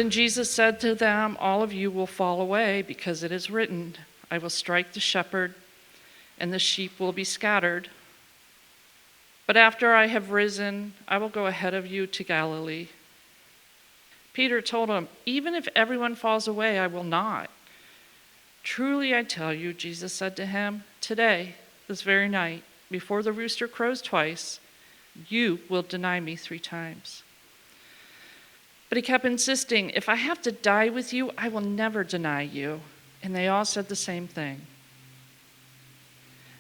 Then Jesus said to them, "All of you will fall away, because it is written, I will strike the shepherd, and the sheep will be scattered. But after I have risen, I will go ahead of you to Galilee." Peter told him, "Even if everyone falls away, I will not." "Truly I tell you," Jesus said to him, "today, this very night, before the rooster crows twice, you will deny me 3 times." But he kept insisting, "If I have to die with you, I will never deny you." And they all said the same thing.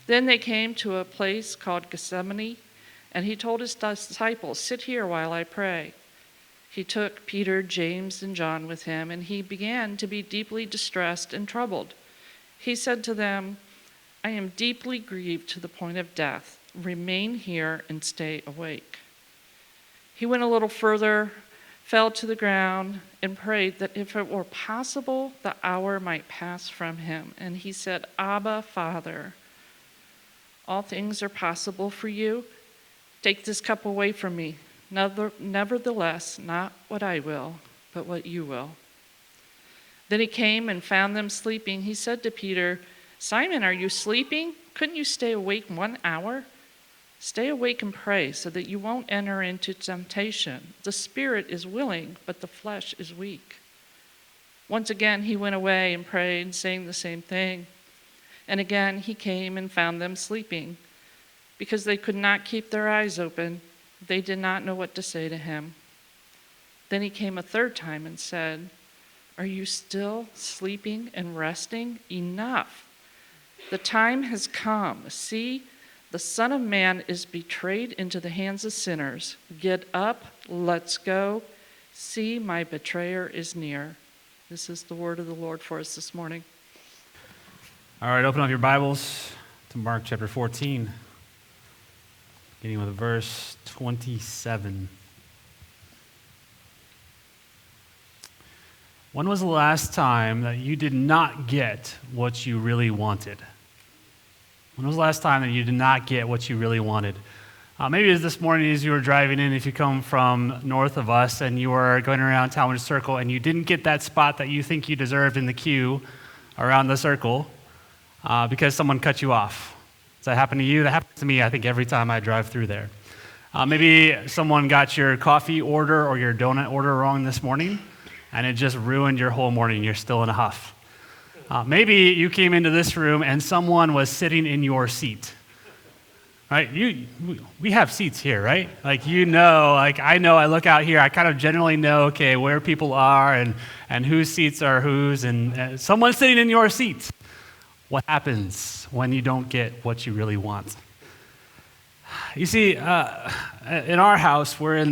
Then they came to a place called Gethsemane, and he told his disciples, "Sit here while I pray." He took Peter, James, and John with him, and he began to be deeply distressed and troubled. He said to them, "I am deeply grieved to the point of death. Remain here and stay awake." He went a little further, fell to the ground, and prayed that if it were possible, the hour might pass from him. And he said, "Abba, Father, all things are possible for you. Take this cup away from me. Nevertheless, not what I will, but what you will." Then he came and found them sleeping. He said to Peter, "Simon, are you sleeping? Couldn't you stay awake 1 hour? Stay awake and pray so that you won't enter into temptation. The spirit is willing, but the flesh is weak." Once again he went away and prayed, saying the same thing. And again he came and found them sleeping. Because they could not keep their eyes open, they did not know what to say to him. Then he came a 3rd time and said, "Are you still sleeping and resting? Enough. The time has come. See, the Son of Man is betrayed into the hands of sinners. Get up, let's go. See, my betrayer is near." This is the word of the Lord for us this morning. All right, open up your Bibles to Mark chapter 14, beginning with verse 27. When was the last time that you did not get what you really wanted? When was the last time that you did not get what you really wanted? Maybe it was this morning as you were driving in, if you come from north of us and you were going around Talmadge Circle and you didn't get that spot that you think you deserved in the queue around the circle because someone cut you off. Does that happen to you? That happens to me, I think, every time I drive through there. Maybe someone got your coffee order or your donut order wrong this morning, and it just ruined your whole morning. You're still in a huff. Maybe you came into this room and someone was sitting in your seat. Right? We have seats here, right? Like, I know, I look out here, I kind of generally know, okay, where people are and whose seats are whose, and someone's sitting in your seat. What happens when you don't get what you really want? You see, in our house, we're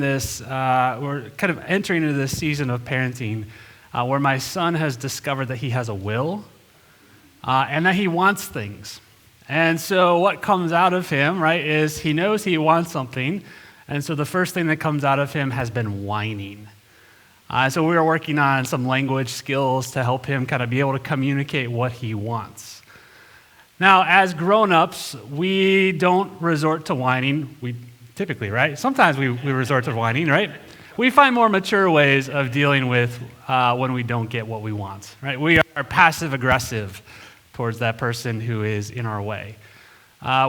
kind of entering into this season of parenting where my son has discovered that he has a will and that he wants things. And so what comes out of him, right, is he knows he wants something, and so the first thing that comes out of him has been whining. So we are working on some language skills to help him kind of be able to communicate what he wants. Now, as grown-ups, we don't resort to whining. We typically, right? Sometimes we resort to whining, right? We find more mature ways of dealing with when we don't get what we want, right? We are passive-aggressive towards that person who is in our way.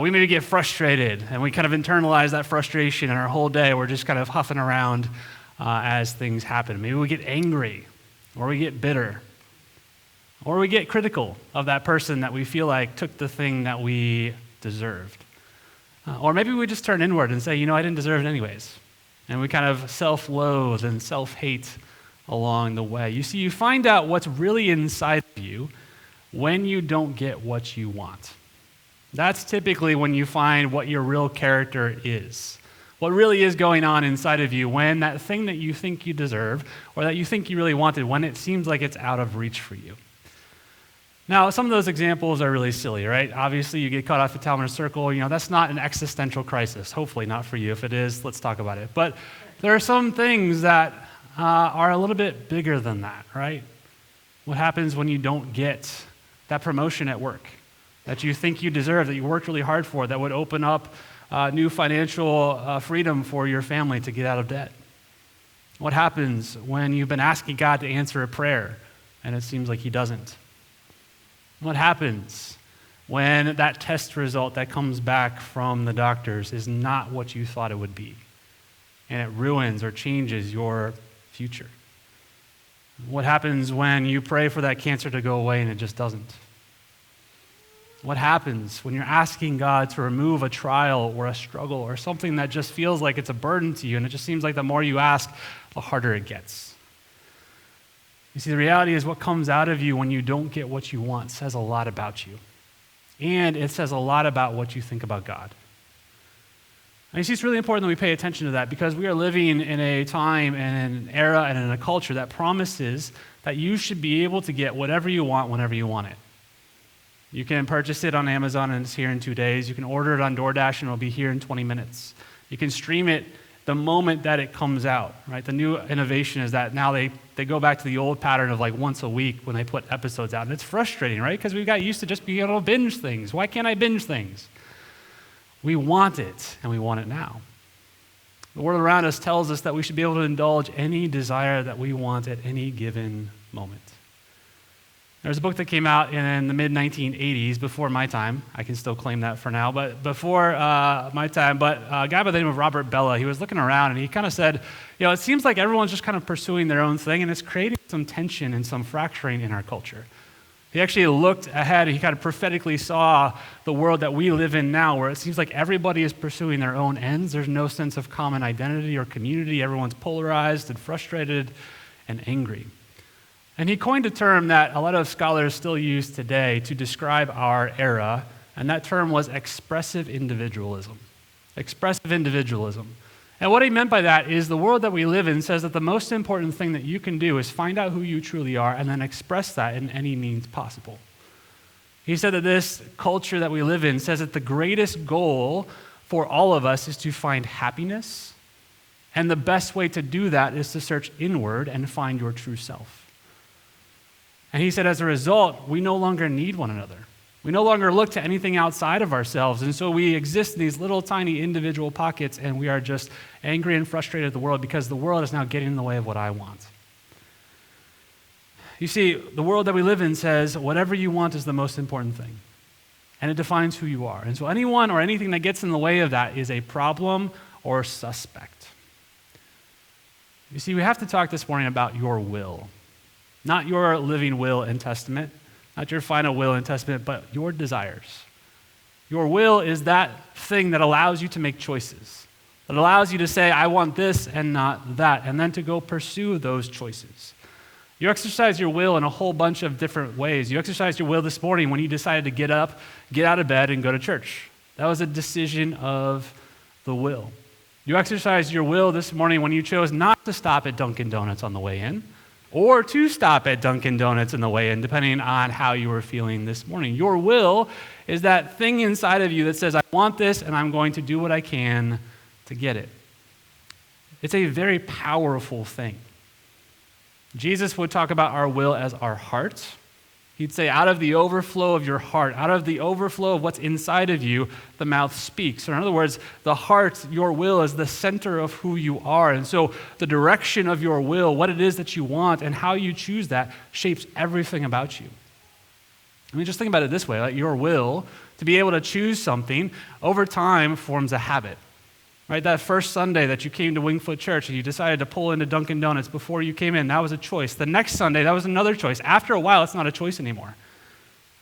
We maybe get frustrated, and we kind of internalize that frustration, and our whole day we're just kind of huffing around as things happen. Maybe we get angry, or we get bitter, or we get critical of that person that we feel like took the thing that we deserved. Or maybe we just turn inward and say, I didn't deserve it anyways. And we kind of self-loathe and self-hate along the way. You see, you find out what's really inside of you when you don't get what you want. That's typically when you find what your real character is. What really is going on inside of you when that thing that you think you deserve or that you think you really wanted, when it seems like it's out of reach for you. Now, some of those examples are really silly, right? Obviously, you get caught off the Talmadge Circle. That's not an existential crisis. Hopefully not for you. If it is, let's talk about it. But there are some things that are a little bit bigger than that, right? What happens when you don't get that promotion at work that you think you deserve, that you worked really hard for, that would open up new financial freedom for your family to get out of debt? What happens when you've been asking God to answer a prayer and it seems like he doesn't? What happens when that test result that comes back from the doctors is not what you thought it would be, and it ruins or changes your future? What happens when you pray for that cancer to go away and it just doesn't? What happens when you're asking God to remove a trial or a struggle or something that just feels like it's a burden to you, and it just seems like the more you ask, the harder it gets? You see, the reality is what comes out of you when you don't get what you want says a lot about you. And it says a lot about what you think about God. And you see, it's really important that we pay attention to that, because we are living in a time and an era and in a culture that promises that you should be able to get whatever you want whenever you want it. You can purchase it on Amazon and it's here in 2 days. You can order it on DoorDash and it'll be here in 20 minutes. You can stream it the moment that it comes out, right? The new innovation is that now they go back to the old pattern of like once a week when they put episodes out. And it's frustrating, right? Because we got used to just being able to binge things. Why can't I binge things? We want it, and we want it now. The world around us tells us that we should be able to indulge any desire that we want at any given moment. There's a book that came out in the mid-1980s, before my time. I can still claim that for now, but before my time. But a guy by the name of Robert Bella, he was looking around, and he kind of said, it seems like everyone's just kind of pursuing their own thing, and it's creating some tension and some fracturing in our culture. He actually looked ahead, and he kind of prophetically saw the world that we live in now, where it seems like everybody is pursuing their own ends. There's no sense of common identity or community. Everyone's polarized and frustrated and angry. And he coined a term that a lot of scholars still use today to describe our era, and that term was expressive individualism. Expressive individualism. And what he meant by that is the world that we live in says that the most important thing that you can do is find out who you truly are and then express that in any means possible. He said that this culture that we live in says that the greatest goal for all of us is to find happiness, and the best way to do that is to search inward and find your true self. And he said, as a result, we no longer need one another. We no longer look to anything outside of ourselves, and so we exist in these little tiny individual pockets, and we are just angry and frustrated at the world because the world is now getting in the way of what I want. You see, the world that we live in says whatever you want is the most important thing, and it defines who you are. And so anyone or anything that gets in the way of that is a problem or suspect. You see, we have to talk this morning about your will. Not your living will and testament, not your final will and testament, but your desires. Your will is that thing that allows you to make choices, that allows you to say, I want this and not that, and then to go pursue those choices. You exercise your will in a whole bunch of different ways. You exercised your will this morning when you decided to get up, get out of bed, and go to church. That was a decision of the will. You exercised your will this morning when you chose not to stop at Dunkin' Donuts on the way in, or to stop at Dunkin' Donuts on the way in, depending on how you were feeling this morning. Your will is that thing inside of you that says, I want this, and I'm going to do what I can to get it. It's a very powerful thing. Jesus would talk about our will as our heart. He'd say, out of the overflow of your heart, out of the overflow of what's inside of you, the mouth speaks. Or in other words, the heart, your will, is the center of who you are. And so the direction of your will, what it is that you want, and how you choose that, shapes everything about you. I mean, just think about it this way. Like your will, to be able to choose something, over time forms a habit. Right, that first Sunday that you came to Wingfoot Church and you decided to pull into Dunkin' Donuts before you came in, that was a choice. The next Sunday, that was another choice. After a while, it's not a choice anymore.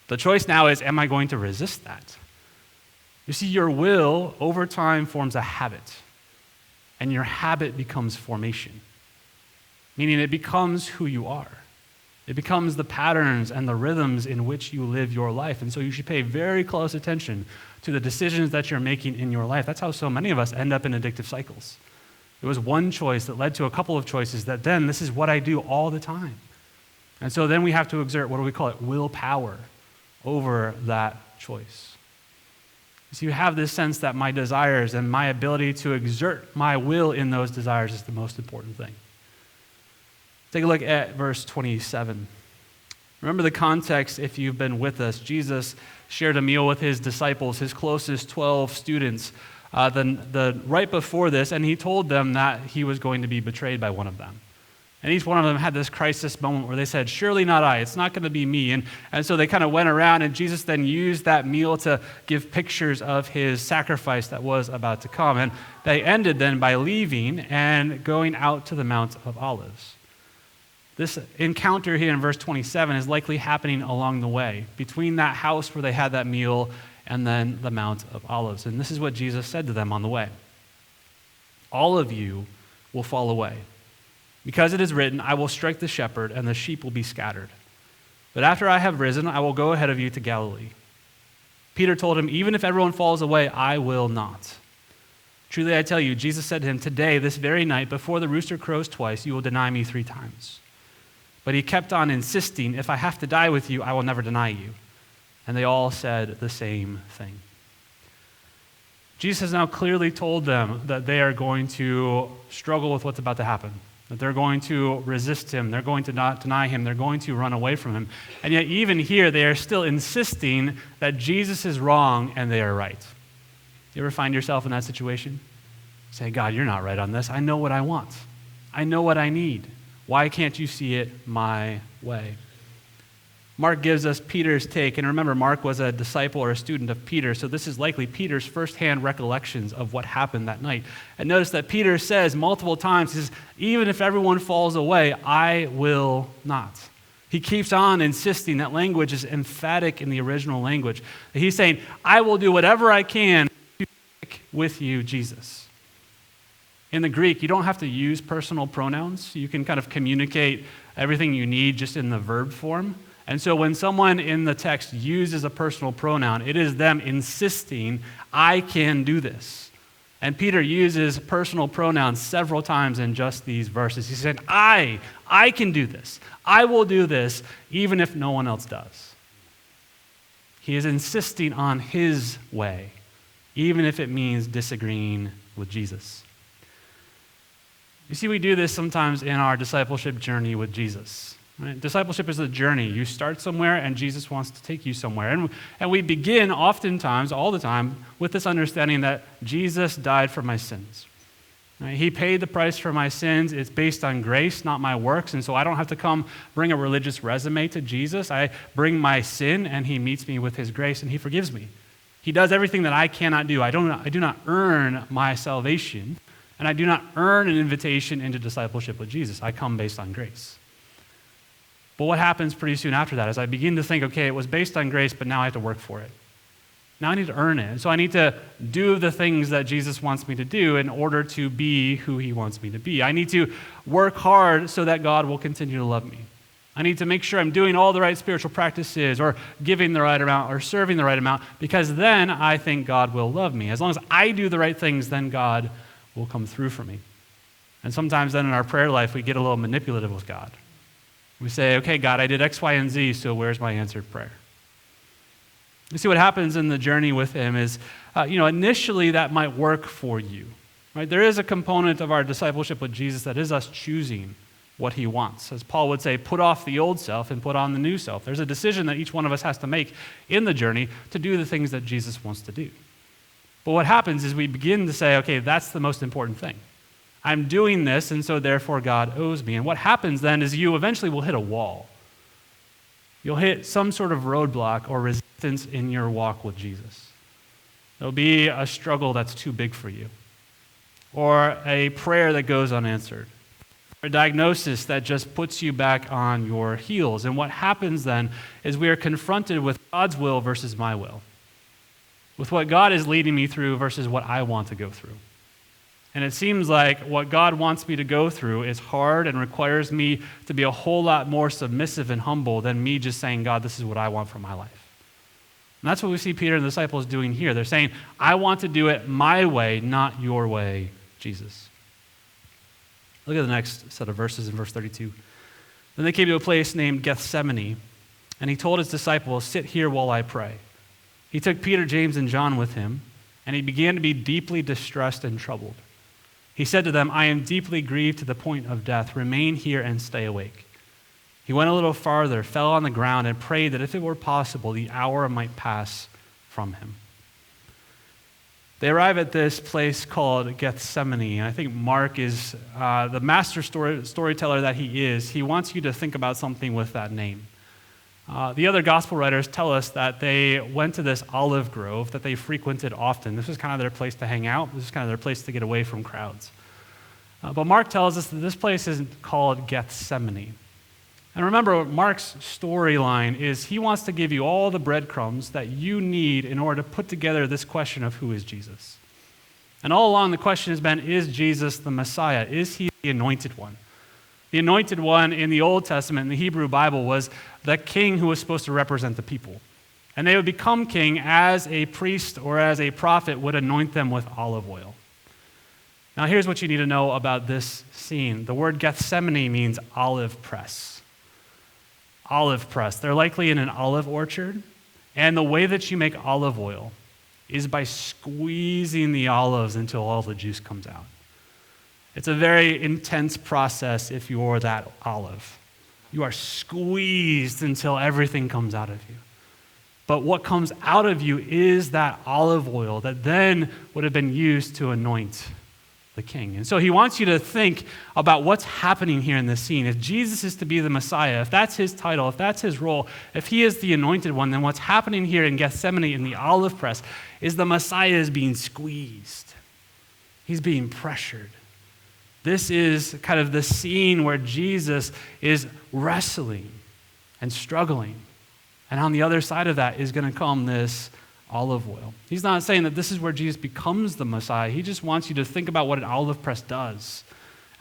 The choice now is, am I going to resist that? You see, your will over time forms a habit, and your habit becomes formation, meaning it becomes who you are. It becomes the patterns and the rhythms in which you live your life. And so you should pay very close attention to the decisions that you're making in your life. That's how so many of us end up in addictive cycles. It was one choice that led to a couple of choices that then this is what I do all the time. And so then we have to exert, what do we call it, willpower over that choice. So you have this sense that my desires and my ability to exert my will in those desires is the most important thing. Take a look at verse 27. Remember the context if you've been with us. Jesus shared a meal with his disciples, his closest 12 students, right before this, and he told them that he was going to be betrayed by one of them. And each one of them had this crisis moment where they said, surely not I, it's not going to be me. And so they kind of went around, and Jesus then used that meal to give pictures of his sacrifice that was about to come. And they ended then by leaving and going out to the Mount of Olives. This encounter here in verse 27 is likely happening along the way, between that house where they had that meal and then the Mount of Olives. And this is what Jesus said to them on the way. All of you will fall away. Because it is written, I will strike the shepherd, and the sheep will be scattered. But after I have risen, I will go ahead of you to Galilee. Peter told him, even if everyone falls away, I will not. Truly I tell you, Jesus said to him, today, this very night, before the rooster crows twice, you will deny me 3 times. But he kept on insisting, if I have to die with you, I will never deny you. And they all said the same thing. Jesus has now clearly told them that they are going to struggle with what's about to happen. That they're going to resist him, they're going to not deny him, they're going to run away from him. And yet even here, they are still insisting that Jesus is wrong and they are right. You ever find yourself in that situation? Say, God, you're not right on this. I know what I want. I know what I need. Why can't you see it my way? Mark gives us Peter's take, and remember, Mark was a disciple or a student of Peter, so this is likely Peter's firsthand recollections of what happened that night. And notice that Peter says multiple times, he says, even if everyone falls away, I will not. He keeps on insisting. That language is emphatic in the original language. He's saying, I will do whatever I can to stick with you, Jesus. In the Greek, you don't have to use personal pronouns. You can kind of communicate everything you need just in the verb form. And so when someone in the text uses a personal pronoun, it is them insisting, I can do this. And Peter uses personal pronouns several times in just these verses. He said, I can do this. I will do this, even if no one else does. He is insisting on his way, even if it means disagreeing with Jesus. You see, we do this sometimes in our discipleship journey with Jesus. Right? Discipleship is a journey. You start somewhere, and Jesus wants to take you somewhere. And we begin oftentimes, all the time, with this understanding that Jesus died for my sins. Right? He paid the price for my sins. It's based on grace, not my works, and so I don't have to come bring a religious resume to Jesus. I bring my sin, and he meets me with his grace, and he forgives me. He does everything that I cannot do. I do not earn my salvation, and I do not earn an invitation into discipleship with Jesus. I come based on grace. But what happens pretty soon after that is I begin to think, okay, it was based on grace, but now I have to work for it. Now I need to earn it. And so I need to do the things that Jesus wants me to do in order to be who he wants me to be. I need to work hard so that God will continue to love me. I need to make sure I'm doing all the right spiritual practices or giving the right amount or serving the right amount, because then I think God will love me. As long as I do the right things, then God will come through for me. And sometimes then in our prayer life, we get a little manipulative with God. We say, okay, God, I did X, Y, and Z, so where's my answered prayer? You see, what happens in the journey with him is, initially that might work for you. Right? There is a component of our discipleship with Jesus that is us choosing what he wants. As Paul would say, put off the old self and put on the new self. There's a decision that each one of us has to make in the journey to do the things that Jesus wants to do. But what happens is we begin to say, okay, that's the most important thing. I'm doing this, and so therefore God owes me. And what happens then is you eventually will hit a wall. You'll hit some sort of roadblock or resistance in your walk with Jesus. There'll be a struggle that's too big for you, or a prayer that goes unanswered, or a diagnosis that just puts you back on your heels. And what happens then is we are confronted with God's will versus my will, with what God is leading me through versus what I want to go through. And it seems like what God wants me to go through is hard and requires me to be a whole lot more submissive and humble than me just saying, God, this is what I want for my life. And that's what we see Peter and the disciples doing here. They're saying, I want to do it my way, not your way, Jesus. Look at the next set of verses in verse 32. Then they came to a place named Gethsemane, and he told his disciples, sit here while I pray. He took Peter, James, and John with him, and he began to be deeply distressed and troubled. He said to them, I am deeply grieved to the point of death. Remain here and stay awake. He went a little farther, fell on the ground, and prayed that if it were possible, the hour might pass from him. They arrive at this place called Gethsemane. And I think Mark is the master storyteller that he is. He wants you to think about something with that name. The other gospel writers tell us that they went to this olive grove that they frequented often. This was kind of their place to hang out. This is kind of their place to get away from crowds. But Mark tells us that this place is called Gethsemane. And remember, Mark's storyline is he wants to give you all the breadcrumbs that you need in order to put together this question of who is Jesus. And all along the question has been, is Jesus the Messiah? Is he the anointed one? The anointed one in the Old Testament, in the Hebrew Bible, was the king who was supposed to represent the people. And they would become king as a priest or as a prophet would anoint them with olive oil. Now here's what you need to know about this scene. The word Gethsemane means olive press. Olive press. They're likely in an olive orchard. And the way that you make olive oil is by squeezing the olives until all the juice comes out. It's a very intense process if you're that olive. You are squeezed until everything comes out of you. But what comes out of you is that olive oil that then would have been used to anoint the king. And so he wants you to think about what's happening here in this scene. If Jesus is to be the Messiah, if that's his title, if that's his role, if he is the anointed one, then what's happening here in Gethsemane in the olive press is the Messiah is being squeezed. He's being pressured. This is kind of the scene where Jesus is wrestling and struggling. And on the other side of that is going to come this olive oil. He's not saying that this is where Jesus becomes the Messiah. He just wants you to think about what an olive press does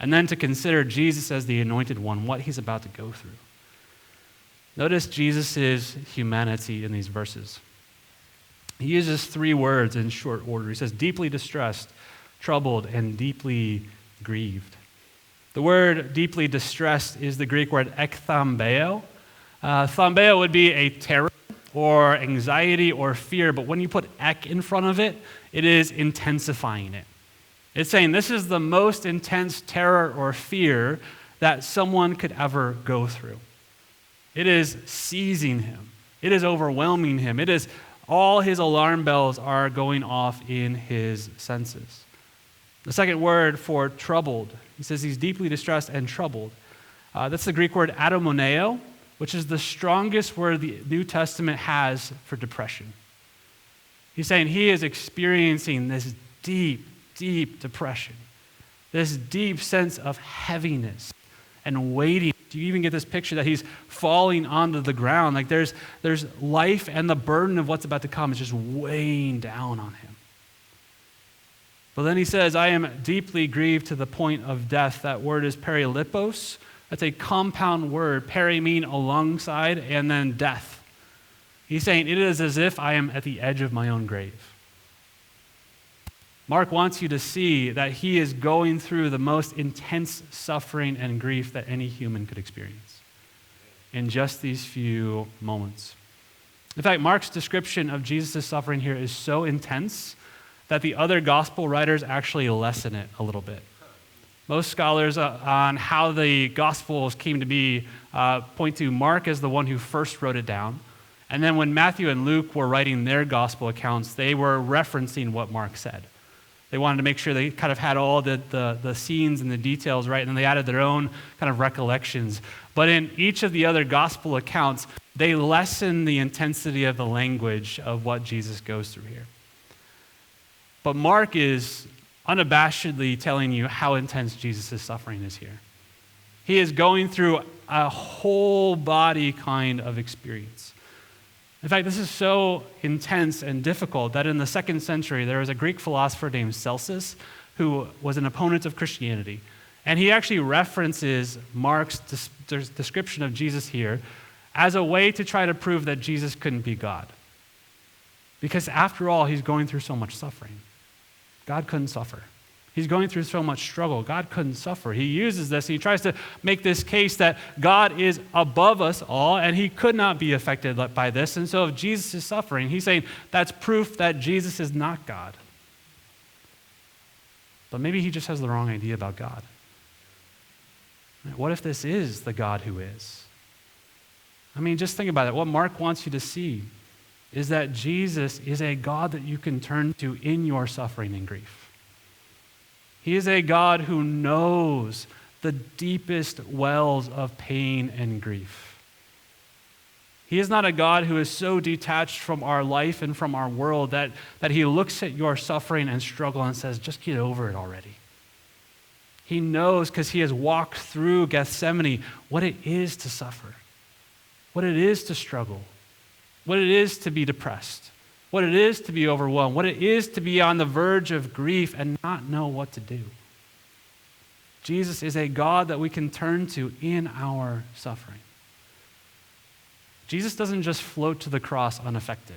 and then to consider Jesus as the anointed one, what he's about to go through. Notice Jesus' humanity in these verses. He uses 3 words in short order. He says, deeply distressed, troubled, and deeply grieved. The word deeply distressed is the Greek word ekthambeo. Thambeo would be a terror or anxiety or fear, but when you put ek in front of it, it is intensifying it. It's saying this is the most intense terror or fear that someone could ever go through. It is seizing him. It is overwhelming him. It is all his alarm bells are going off in his senses. The second word for troubled, he says he's deeply distressed and troubled. That's the Greek word adamoneo, which is the strongest word the New Testament has for depression. He's saying he is experiencing this deep, deep depression, this deep sense of heaviness and weighting. Do you even get this picture that he's falling onto the ground? Like there's life and the burden of what's about to come is just weighing down on him. But then he says, I am deeply grieved to the point of death. That word is perilipos. That's a compound word. Peri mean alongside, and then death. He's saying, it is as if I am at the edge of my own grave. Mark wants you to see that he is going through the most intense suffering and grief that any human could experience in just these few moments. In fact, Mark's description of Jesus' suffering here is so intense that the other gospel writers actually lessen it a little bit. Most scholars on how the Gospels came to be point to Mark as the one who first wrote it down. And then when Matthew and Luke were writing their gospel accounts, they were referencing what Mark said. They wanted to make sure they kind of had all the scenes and the details right, and then they added their own kind of recollections. But in each of the other gospel accounts, they lessen the intensity of the language of what Jesus goes through here. But Mark is unabashedly telling you how intense Jesus' suffering is here. He is going through a whole body kind of experience. In fact, this is so intense and difficult that in the 2nd century, there was a Greek philosopher named Celsus who was an opponent of Christianity. And he actually references Mark's description of Jesus here as a way to try to prove that Jesus couldn't be God. Because after all, he's going through so much suffering. God couldn't suffer. He's going through so much struggle. God couldn't suffer. He uses this. He tries to make this case that God is above us all, and he could not be affected by this. And so if Jesus is suffering, he's saying that's proof that Jesus is not God. But maybe he just has the wrong idea about God. What if this is the God who is? I mean, just think about it. What Mark wants you to see is that Jesus is a God that you can turn to in your suffering and grief. He is a God who knows the deepest wells of pain and grief. He is not a God who is so detached from our life and from our world that he looks at your suffering and struggle and says, just get over it already. He knows, because he has walked through Gethsemane, what it is to suffer, what it is to struggle, what it is to be depressed, what it is to be overwhelmed, what it is to be on the verge of grief and not know what to do. Jesus is a God that we can turn to in our suffering. Jesus doesn't just float to the cross unaffected.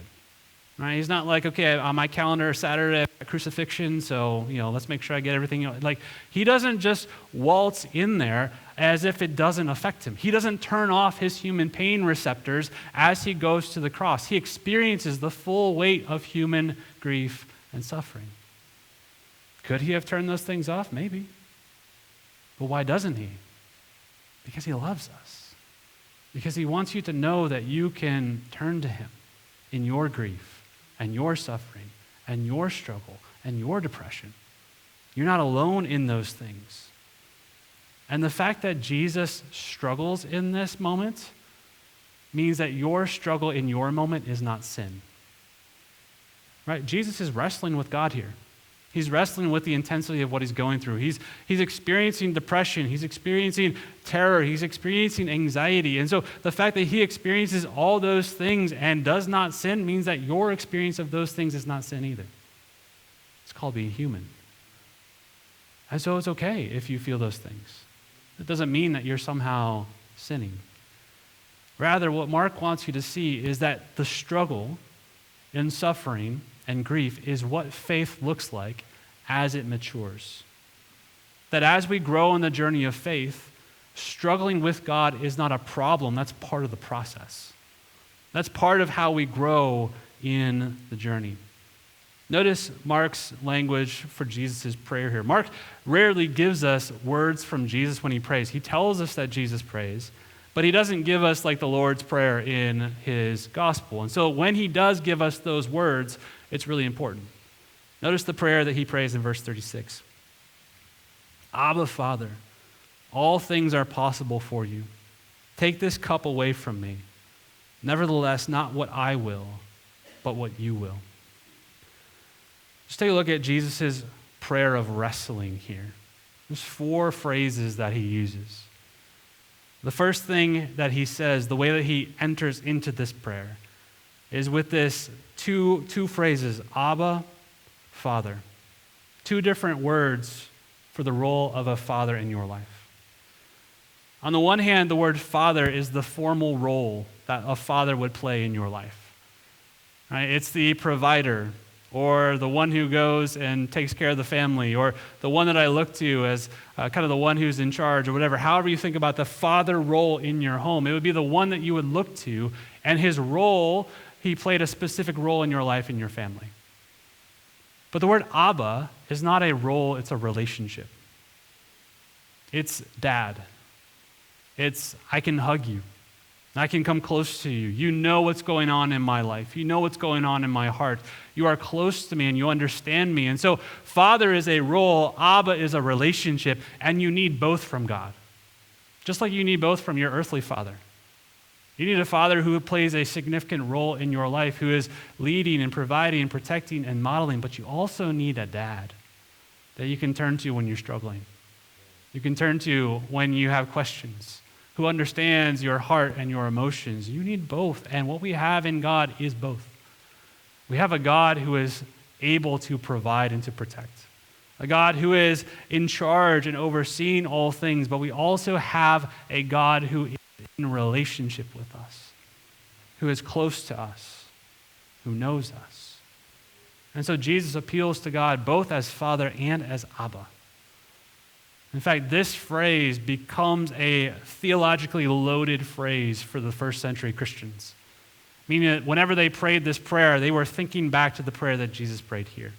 Right? He's not like, okay, on my calendar, Saturday, crucifixion, so, let's make sure I get everything. Like, he doesn't just waltz in there as if it doesn't affect him. He doesn't turn off his human pain receptors as he goes to the cross. He experiences the full weight of human grief and suffering. Could he have turned those things off? Maybe. But why doesn't he? Because he loves us. Because he wants you to know that you can turn to him in your grief and your suffering and your struggle and your depression. You're not alone in those things. And the fact that Jesus struggles in this moment means that your struggle in your moment is not sin. Right? Jesus is wrestling with God here. He's wrestling with the intensity of what he's going through. He's experiencing depression. He's experiencing terror. He's experiencing anxiety. And so the fact that he experiences all those things and does not sin means that your experience of those things is not sin either. It's called being human. And so it's okay if you feel those things. It doesn't mean that you're somehow sinning. Rather, what Mark wants you to see is that the struggle and suffering and grief is what faith looks like as it matures. That as we grow in the journey of faith, struggling with God is not a problem. That's part of the process. That's part of how we grow in the journey. Notice Mark's language for Jesus' prayer here. Mark rarely gives us words from Jesus when he prays. He tells us that Jesus prays, but he doesn't give us like the Lord's Prayer in his gospel. And so when he does give us those words, it's really important. Notice the prayer that he prays in verse 36. Abba, Father, all things are possible for you. Take this cup away from me. Nevertheless, not what I will, but what you will. Just take a look at Jesus' prayer of wrestling here. There's 4 phrases that he uses. The first thing that he says, the way that he enters into this prayer, is with this two phrases, Abba, Father. 2 different words for the role of a father in your life. On the one hand, the word father is the formal role that a father would play in your life. Right? It's the provider, or the one who goes and takes care of the family, or the one that I look to as kind of the one who's in charge, or whatever. However you think about the father role in your home, it would be the one that you would look to, and his role, he played a specific role in your life and your family. But the word Abba is not a role, it's a relationship. It's dad. It's I can hug you. I can come close to you. You know what's going on in my life. You know what's going on in my heart. You are close to me and you understand me. And so Father is a role, Abba is a relationship, and you need both from God. Just like you need both from your earthly father. You need a father who plays a significant role in your life, who is leading and providing and protecting and modeling, but you also need a dad that you can turn to when you're struggling. You can turn to when you have questions, who understands your heart and your emotions. You need both, and what we have in God is both. We have a God who is able to provide and to protect, a God who is in charge and overseeing all things, but we also have a God who is in relationship with us, who is close to us, who knows us. And so Jesus appeals to God both as Father and as Abba. In fact, this phrase becomes a theologically loaded phrase for the first century Christians, meaning that whenever they prayed this prayer, they were thinking back to the prayer that Jesus prayed here.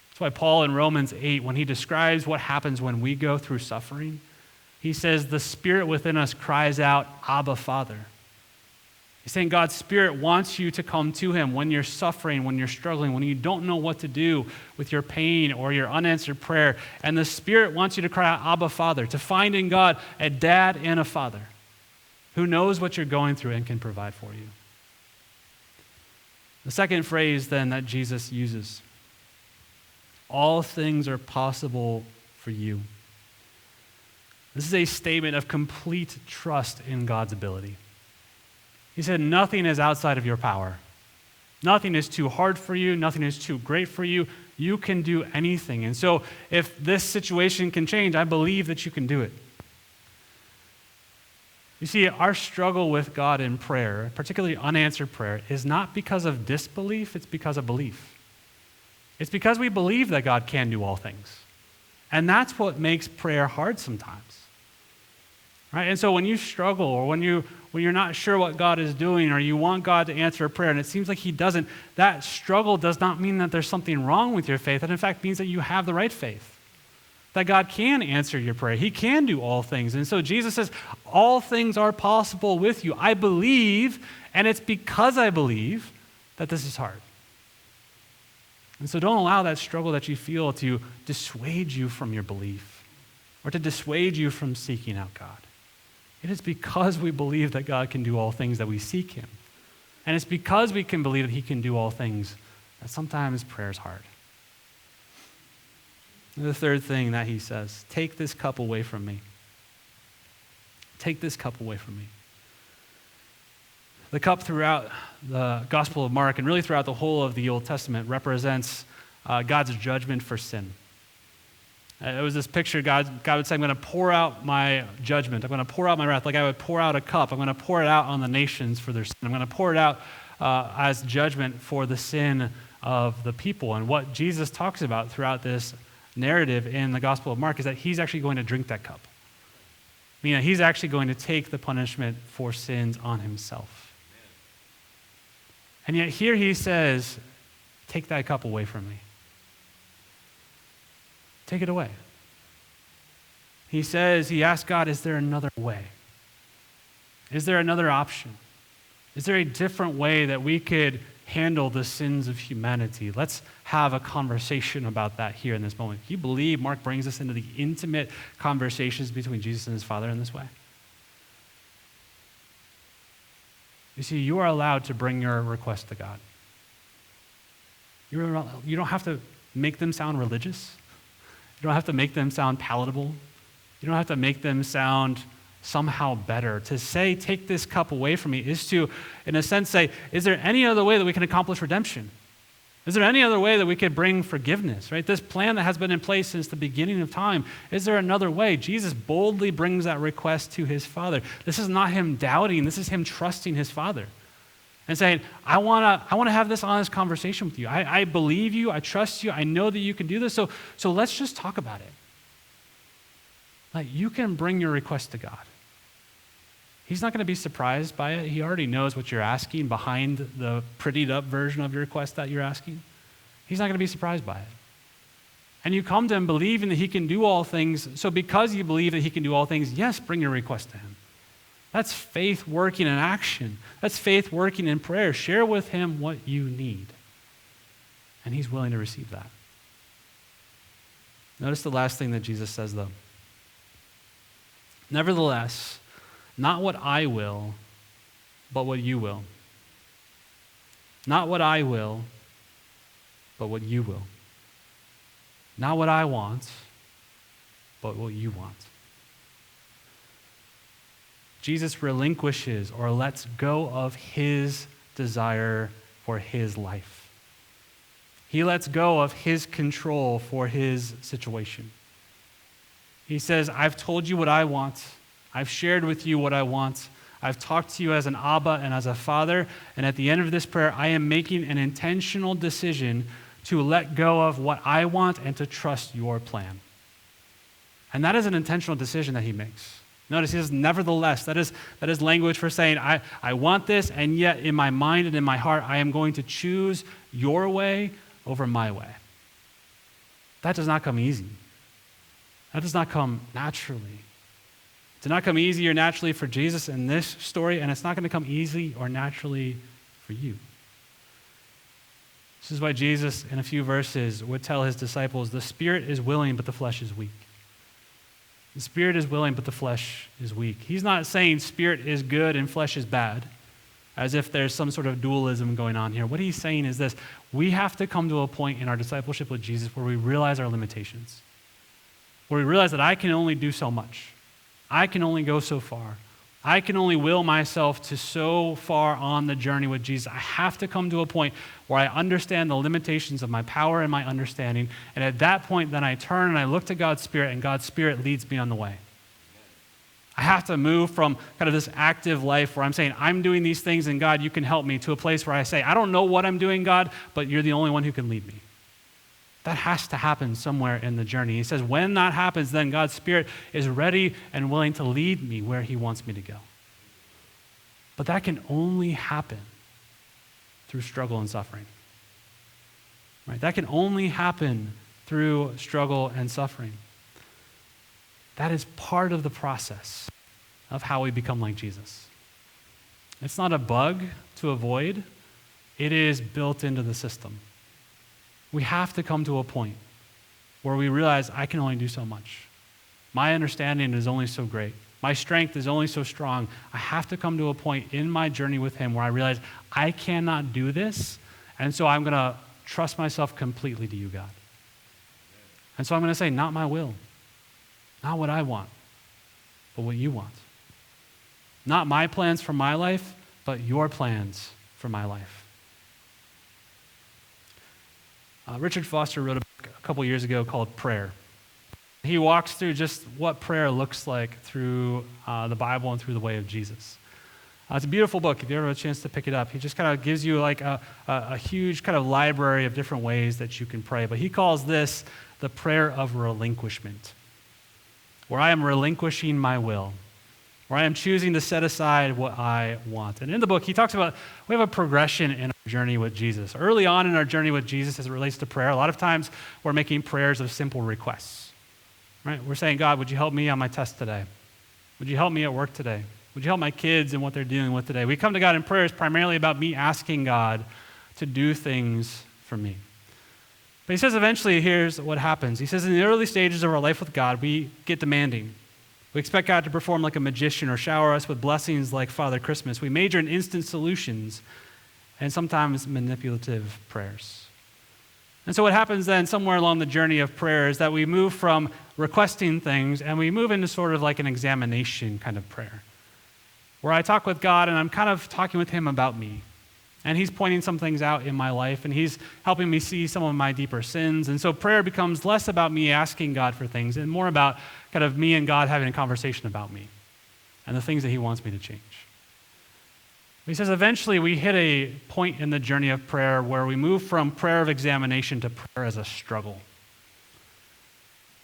That's why Paul in Romans 8, when he describes what happens when we go through suffering, he says, the Spirit within us cries out, Abba, Father. He's saying God's Spirit wants you to come to him when you're suffering, when you're struggling, when you don't know what to do with your pain or your unanswered prayer. And the Spirit wants you to cry out, Abba, Father, to find in God a dad and a father who knows what you're going through and can provide for you. The second phrase then that Jesus uses, all things are possible for you. This is a statement of complete trust in God's ability. He said, nothing is outside of your power. Nothing is too hard for you. Nothing is too great for you. You can do anything. And so if this situation can change, I believe that you can do it. You see, our struggle with God in prayer, particularly unanswered prayer, is not because of disbelief, it's because of belief. It's because we believe that God can do all things. And that's what makes prayer hard sometimes. Right? And so when you struggle or when you're not sure what God is doing or you want God to answer a prayer and it seems like he doesn't, that struggle does not mean that there's something wrong with your faith. That in fact means that you have the right faith. That God can answer your prayer. He can do all things. And so Jesus says, all things are possible with you. I believe, and it's because I believe that this is hard. And so don't allow that struggle that you feel to dissuade you from your belief or to dissuade you from seeking out God. It is because we believe that God can do all things that we seek him. And it's because we can believe that he can do all things that sometimes prayer is hard. And the third thing that he says, take this cup away from me. Take this cup away from me. The cup throughout the Gospel of Mark and really throughout the whole of the Old Testament represents God's judgment for sin. It was this picture, God would say, I'm going to pour out my judgment. I'm going to pour out my wrath like I would pour out a cup. I'm going to pour it out on the nations for their sin. I'm going to pour it out as judgment for the sin of the people. And what Jesus talks about throughout this narrative in the Gospel of Mark is that he's actually going to drink that cup. Meaning he's actually going to take the punishment for sins on himself. And yet here he says, take that cup away from me. Take it away. He says, he asks God, is there another way? Is there another option? Is there a different way that we could handle the sins of humanity? Let's have a conversation about that here in this moment. Do you believe Mark brings us into the intimate conversations between Jesus and his Father in this way? You see, you are allowed to bring your request to God. You don't have to make them sound religious. You don't have to make them sound palatable. You don't have to make them sound somehow better. To say, take this cup away from me, is to, in a sense, say, is there any other way that we can accomplish redemption? Is there any other way that we could bring forgiveness, right? This plan that has been in place since the beginning of time, is there another way? Jesus boldly brings that request to his Father. This is not him doubting, this is him trusting his Father. And saying, I want to have this honest conversation with you. I believe you, I trust you, I know that you can do this, so let's just talk about it. Like, you can bring your request to God. He's not going to be surprised by it. He already knows what you're asking behind the prettied up version of your request that you're asking. He's not going to be surprised by it. And you come to him believing that he can do all things, so because you believe that he can do all things, yes, bring your request to him. That's faith working in action. That's faith working in prayer. Share with him what you need. And he's willing to receive that. Notice the last thing that Jesus says, though. Nevertheless, not what I will, but what you will. Not what I will, but what you will. Not what I want, but what you want. Jesus relinquishes or lets go of his desire for his life. He lets go of his control for his situation. He says, I've told you what I want. I've shared with you what I want. I've talked to you as an Abba and as a Father. And at the end of this prayer, I am making an intentional decision to let go of what I want and to trust your plan. And that is an intentional decision that he makes. Notice he says, nevertheless. That is language for saying, I want this, and yet in my mind and in my heart, I am going to choose your way over my way. That does not come easy. That does not come naturally. did not come easy or naturally for Jesus in this story, and it's not going to come easy or naturally for you. This is why Jesus, in a few verses, would tell his disciples, the spirit is willing, but the flesh is weak. The spirit is willing, but the flesh is weak. He's not saying spirit is good and flesh is bad, as if there's some sort of dualism going on here. What he's saying is this: we have to come to a point in our discipleship with Jesus where we realize our limitations, where we realize that I can only do so much. I can only go so far. I can only will myself to so far on the journey with Jesus. I have to come to a point where I understand the limitations of my power and my understanding. And at that point, then I turn and I look to God's Spirit, and God's Spirit leads me on the way. I have to move from kind of this active life where I'm saying, I'm doing these things and God, you can help me, to a place where I say, I don't know what I'm doing, God, but you're the only one who can lead me. That has to happen somewhere in the journey. He says, when that happens, then God's Spirit is ready and willing to lead me where he wants me to go. But that can only happen through struggle and suffering. Right? That can only happen through struggle and suffering. That is part of the process of how we become like Jesus. It's not a bug to avoid. It is built into the system. We have to come to a point where we realize I can only do so much. My understanding is only so great. My strength is only so strong. I have to come to a point in my journey with him where I realize I cannot do this, and so I'm going to trust myself completely to you, God. And so I'm going to say, not my will, not what I want, but what you want. Not my plans for my life, but your plans for my life. Richard Foster wrote a book a couple years ago called Prayer. He walks through just what prayer looks like through the Bible and through the way of Jesus. It's a beautiful book. If you ever have a chance to pick it up, he just kind of gives you like a huge kind of library of different ways that you can pray. But he calls this the prayer of relinquishment, where I am relinquishing my will, where I am choosing to set aside what I want. And in the book, he talks about we have a progression in our journey with Jesus. Early on in our journey with Jesus as it relates to prayer, a lot of times we're making prayers of simple requests. Right? We're saying, God, would you help me on my test today? Would you help me at work today? Would you help my kids in what they're dealing with today? We come to God in prayers primarily about me asking God to do things for me. But he says eventually, here's what happens. He says in the early stages of our life with God, we get demanding. We expect God to perform like a magician or shower us with blessings like Father Christmas. We major in instant solutions and sometimes manipulative prayers. And so what happens then somewhere along the journey of prayer is that we move from requesting things and we move into sort of like an examination kind of prayer, where I talk with God and I'm kind of talking with him about me. And he's pointing some things out in my life, and he's helping me see some of my deeper sins. And so prayer becomes less about me asking God for things and more about kind of me and God having a conversation about me and the things that he wants me to change. He says eventually we hit a point in the journey of prayer where we move from prayer of examination to prayer as a struggle,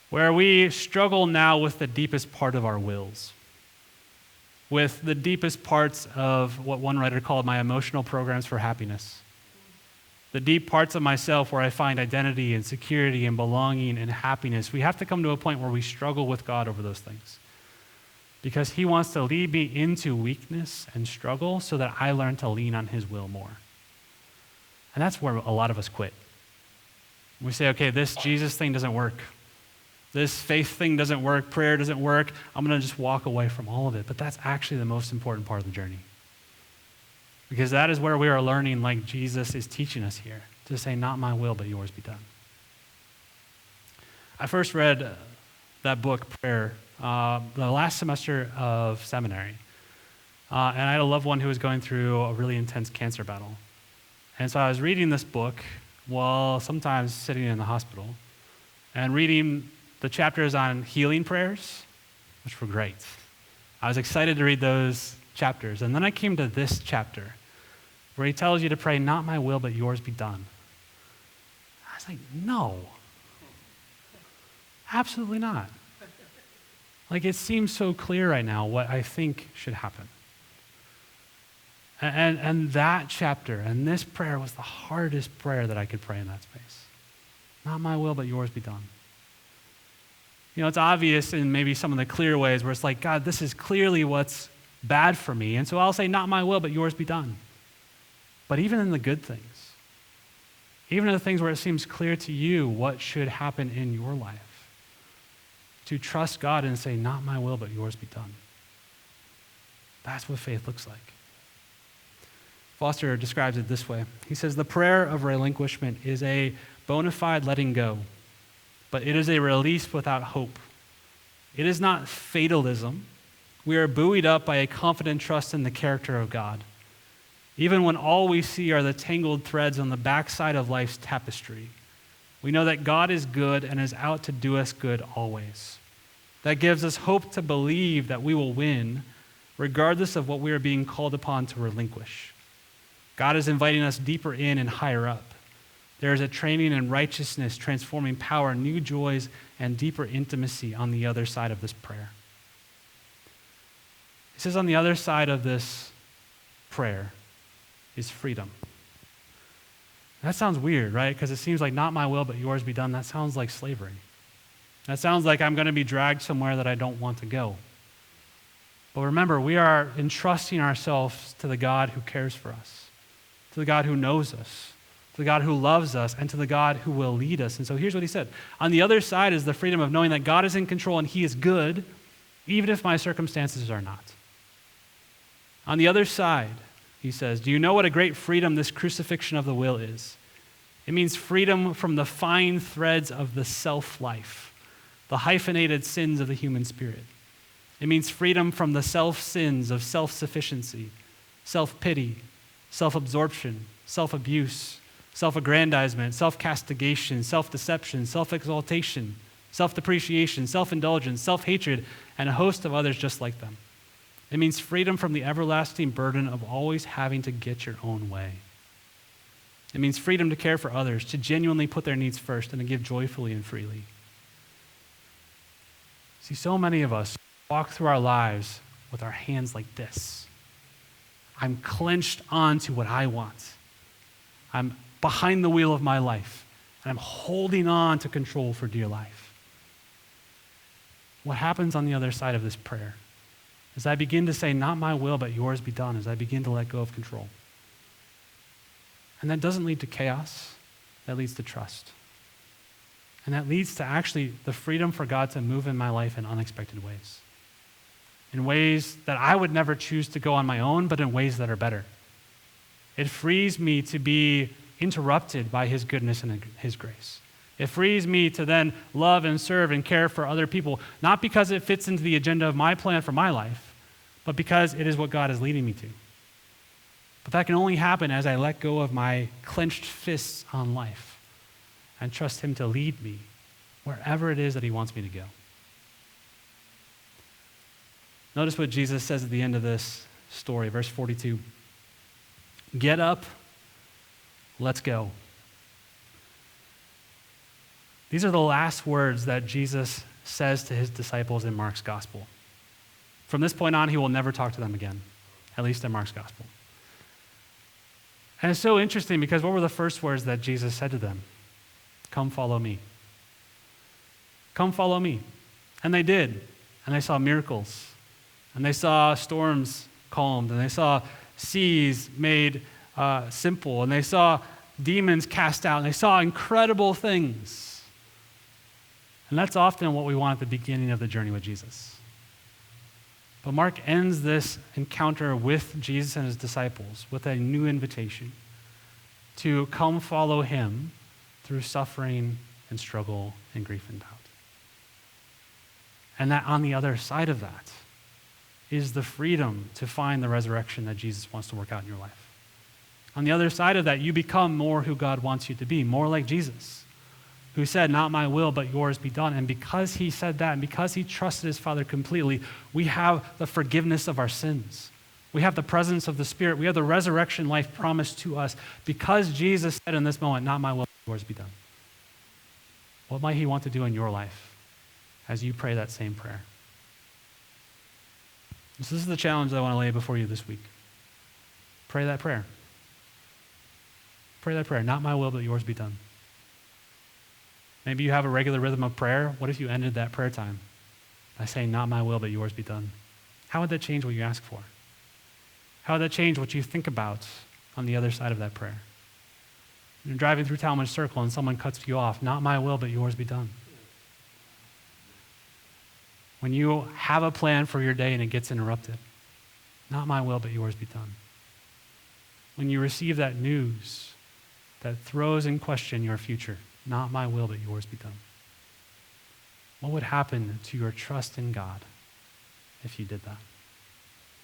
where we struggle now with the deepest part of our wills, with the deepest parts of what one writer called my emotional programs for happiness, the deep parts of myself where I find identity and security and belonging and happiness. We have to come to a point where we struggle with God over those things, because he wants to lead me into weakness and struggle so that I learn to lean on his will more. And that's where a lot of us quit. We say, okay, this Jesus thing doesn't work. This faith thing doesn't work. Prayer doesn't work. I'm going to just walk away from all of it. But that's actually the most important part of the journey, because that is where we are learning, like Jesus is teaching us here, to say, not my will, but yours be done. I first read that book, Prayer, the last semester of seminary. And I had a loved one who was going through a really intense cancer battle. And so I was reading this book while sometimes sitting in the hospital and reading the chapters on healing prayers, which were great. I was excited to read those chapters. And then I came to this chapter where he tells you to pray, not my will, but yours be done. I was like, no, absolutely not. Like, it seems so clear right now what I think should happen. And that chapter and this prayer was the hardest prayer that I could pray in that space. Not my will, but yours be done. It's obvious in maybe some of the clear ways where it's like, God, this is clearly what's bad for me. And so I'll say, not my will, but yours be done. But even in the good things, even in the things where it seems clear to you what should happen in your life, to trust God and say, not my will, but yours be done. That's what faith looks like. Foster describes it this way. He says, the prayer of relinquishment is a bona fide letting go, but it is a release without hope. It is not fatalism. We are buoyed up by a confident trust in the character of God, even when all we see are the tangled threads on the backside of life's tapestry. We know that God is good and is out to do us good always. That gives us hope to believe that we will win, regardless of what we are being called upon to relinquish. God is inviting us deeper in and higher up. There is a training in righteousness, transforming power, new joys, and deeper intimacy on the other side of this prayer. He says on the other side of this prayer is freedom. That sounds weird, right? Because it seems like not my will, but yours be done. That sounds like slavery. That sounds like I'm going to be dragged somewhere that I don't want to go. But remember, we are entrusting ourselves to the God who cares for us, to the God who knows us, to the God who loves us, and to the God who will lead us. And so here's what he said. On the other side is the freedom of knowing that God is in control and he is good, even if my circumstances are not. On the other side, he says, do you know what a great freedom this crucifixion of the will is? It means freedom from the fine threads of the self-life, the hyphenated sins of the human spirit. It means freedom from the self-sins of self-sufficiency, self-pity, self-absorption, self-abuse, self-aggrandizement, self-castigation, self-deception, self-exaltation, self-depreciation, self-indulgence, self-hatred, and a host of others just like them. It means freedom from the everlasting burden of always having to get your own way. It means freedom to care for others, to genuinely put their needs first, and to give joyfully and freely. See, so many of us walk through our lives with our hands like this. I'm clenched onto what I want. I'm behind the wheel of my life, and I'm holding on to control for dear life. What happens on the other side of this prayer? As I begin to say, not my will, but yours be done, as I begin to let go of control. And that doesn't lead to chaos, that leads to trust. And that leads to actually the freedom for God to move in my life in unexpected ways. In ways that I would never choose to go on my own, but in ways that are better. It frees me to be interrupted by his goodness and his grace. It frees me to then love and serve and care for other people, not because it fits into the agenda of my plan for my life, but because it is what God is leading me to. But that can only happen as I let go of my clenched fists on life and trust him to lead me wherever it is that he wants me to go. Notice what Jesus says at the end of this story, verse 42. Get up, let's go. These are the last words that Jesus says to his disciples in Mark's gospel. From this point on, he will never talk to them again, at least in Mark's gospel. And it's so interesting because what were the first words that Jesus said to them? Come follow me. Come follow me. And they did. And they saw miracles. And they saw storms calmed. And they saw seas made simple. And they saw demons cast out. And they saw incredible things. And that's often what we want at the beginning of the journey with Jesus. But Mark ends this encounter with Jesus and his disciples with a new invitation to come follow him through suffering and struggle and grief and doubt. And that on the other side of that is the freedom to find the resurrection that Jesus wants to work out in your life. On the other side of that, you become more who God wants you to be, more like Jesus, who said, not my will, but yours be done. And because he said that, and because he trusted his Father completely, we have the forgiveness of our sins. We have the presence of the Spirit. We have the resurrection life promised to us because Jesus said in this moment, not my will, but yours be done. What might he want to do in your life as you pray that same prayer? So this is the challenge that I want to lay before you this week. Pray that prayer. Pray that prayer. Not my will, but yours be done. Maybe you have a regular rhythm of prayer. What if you ended that prayer time by saying, not my will, but yours be done? How would that change what you ask for? How would that change what you think about on the other side of that prayer? You're driving through Talmadge Circle and someone cuts you off. Not my will, but yours be done. When you have a plan for your day and it gets interrupted, not my will, but yours be done. When you receive that news that throws in question your future, not my will, but yours be done. What would happen to your trust in God if you did that?